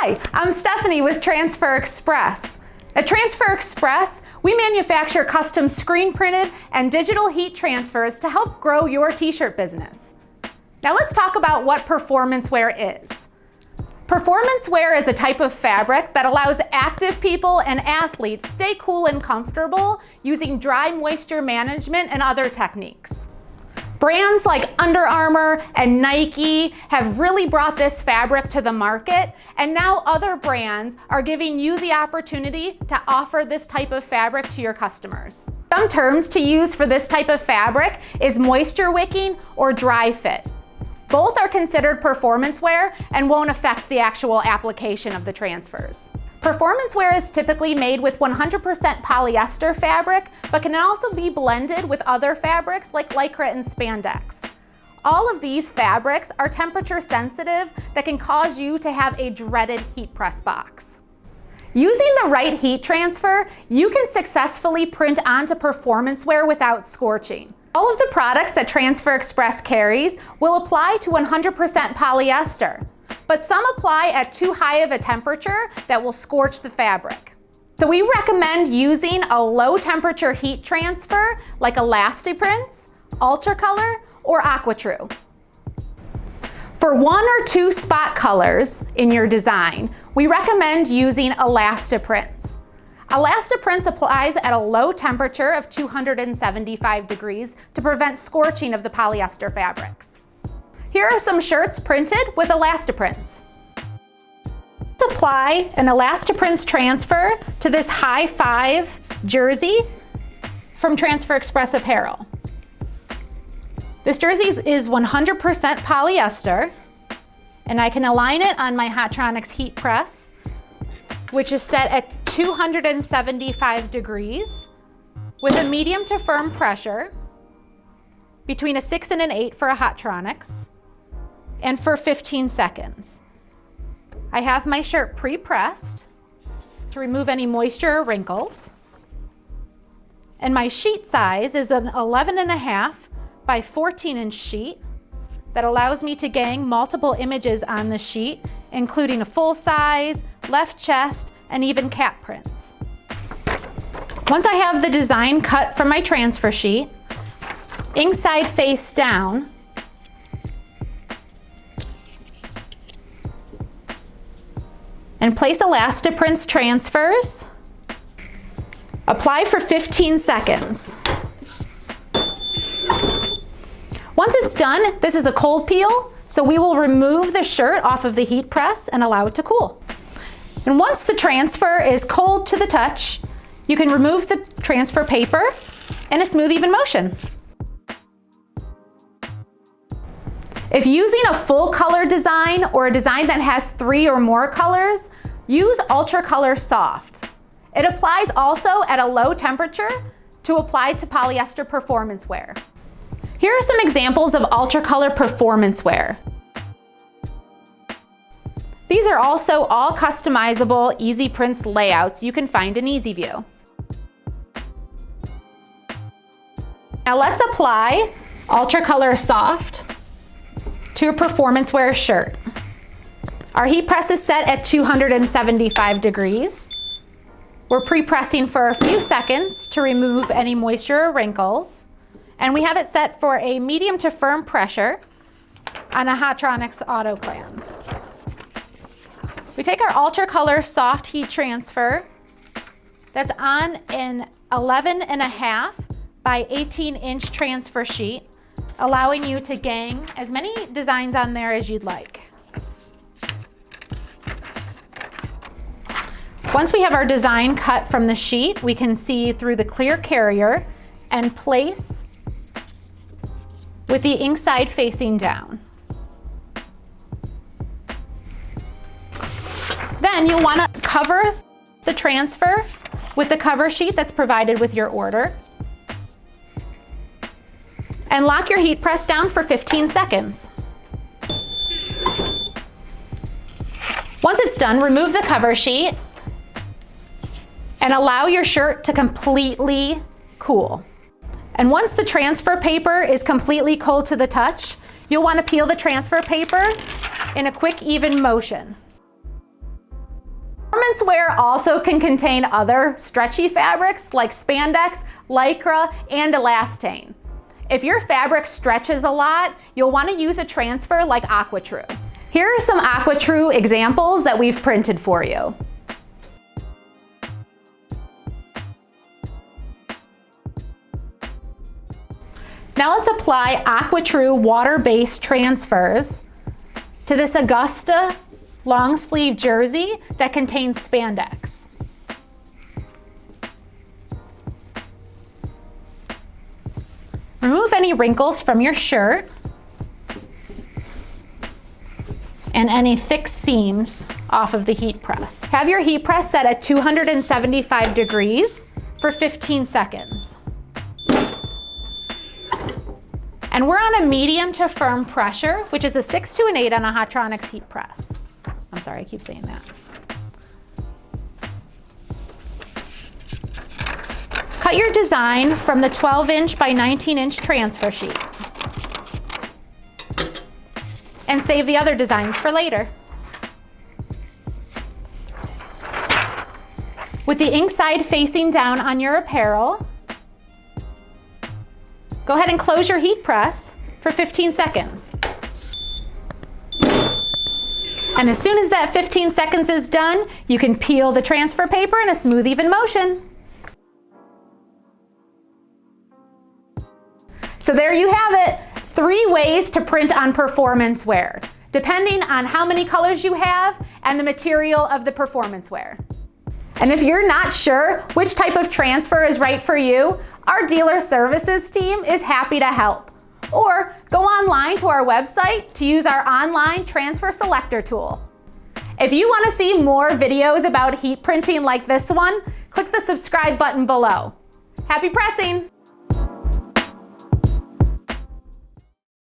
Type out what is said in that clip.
Hi, I'm Stephanie with Transfer Express. At Transfer Express, we manufacture custom screen printed and digital heat transfers to help grow your t-shirt business. Now let's talk about what performance wear is. Performance wear is a type of fabric that allows active people and athletes stay cool and comfortable using dry moisture management and other techniques. Brands like Under Armour and Nike have really brought this fabric to the market, and now other brands are giving you the opportunity to offer this type of fabric to your customers. Some terms to use for this type of fabric is moisture wicking or dry fit. Both are considered performance wear and won't affect the actual application of the transfers. Performance wear is typically made with 100% polyester fabric, but can also be blended with other fabrics like lycra and spandex. All of these fabrics are temperature sensitive that can cause you to have a dreaded heat press box. Using the right heat transfer, you can successfully print onto performance wear without scorching. All of the products that Transfer Express carries will apply to 100% polyester, but some apply at too high of a temperature that will scorch the fabric. So we recommend using a low temperature heat transfer like Elastiprints, Ultracolor, or AquaTrue. For 1 or 2 spot colors in your design, we recommend using Elastiprints. Elastiprints applies at a low temperature of 275 degrees to prevent scorching of the polyester fabrics. Here are some shirts printed with Elastiprints. Let's apply an Elastiprints transfer to this high 5 jersey from Transfer Express Apparel. This jersey is 100% polyester, and I can align it on my Hotronix heat press, which is set at 275 degrees with a medium to firm pressure between a 6 and an 8 for a Hotronix, and for 15 seconds. I have my shirt pre-pressed to remove any moisture or wrinkles. And my sheet size is an 11.5 by 14 inch sheet that allows me to gang multiple images on the sheet, including a full size, left chest, and even cap prints. Once I have the design cut from my transfer sheet, inside face down, and place Elastiprints transfers. Apply for 15 seconds. Once it's done, this is a cold peel, so we will remove the shirt off of the heat press and allow it to cool. And once the transfer is cold to the touch, you can remove the transfer paper in a smooth, even motion. If using a full color design or a design that has 3 or more colors, use Ultracolor Soft. It applies also at a low temperature to apply to polyester performance wear. Here are some examples of Ultracolor performance wear. These are also all customizable Easy Prints layouts you can find in EasyView. Now let's apply Ultracolor Soft to a performance wear shirt. Our heat press is set at 275 degrees. We're pre-pressing for a few seconds to remove any moisture or wrinkles. And we have it set for a medium to firm pressure on a Hotronix autoclan. We take our Ultracolor Soft heat transfer that's on an 11.5 by 18 inch transfer sheet, allowing you to gang as many designs on there as you'd like. Once we have our design cut from the sheet, we can see through the clear carrier and place with the ink side facing down. Then you'll want to cover the transfer with the cover sheet that's provided with your order. And lock your heat press down for 15 seconds. Once it's done, remove the cover sheet and allow your shirt to completely cool. And once the transfer paper is completely cold to the touch, you'll want to peel the transfer paper in a quick, even motion. Performance wear also can contain other stretchy fabrics like spandex, lycra, and elastane. If your fabric stretches a lot, you'll want to use a transfer like AquaTrue. Here are some AquaTrue examples that we've printed for you. Now let's apply AquaTrue water-based transfers to this Augusta long sleeve jersey that contains spandex. Remove any wrinkles from your shirt and any thick seams off of the heat press. Have your heat press set at 275 degrees for 15 seconds. And we're on a medium to firm pressure, which is a 6 to an 8 on a Hotronics heat press. I'm sorry, I keep saying that. Cut your design from the 12-inch by 19-inch transfer sheet. And save the other designs for later. With the ink side facing down on your apparel, go ahead and close your heat press for 15 seconds. And as soon as that 15 seconds is done, you can peel the transfer paper in a smooth, even motion. So there you have it, 3 ways to print on performance wear, depending on how many colors you have and the material of the performance wear. And if you're not sure which type of transfer is right for you, our dealer services team is happy to help. Or go online to our website to use our online transfer selector tool. If you want to see more videos about heat printing like this one, click the subscribe button below. Happy pressing!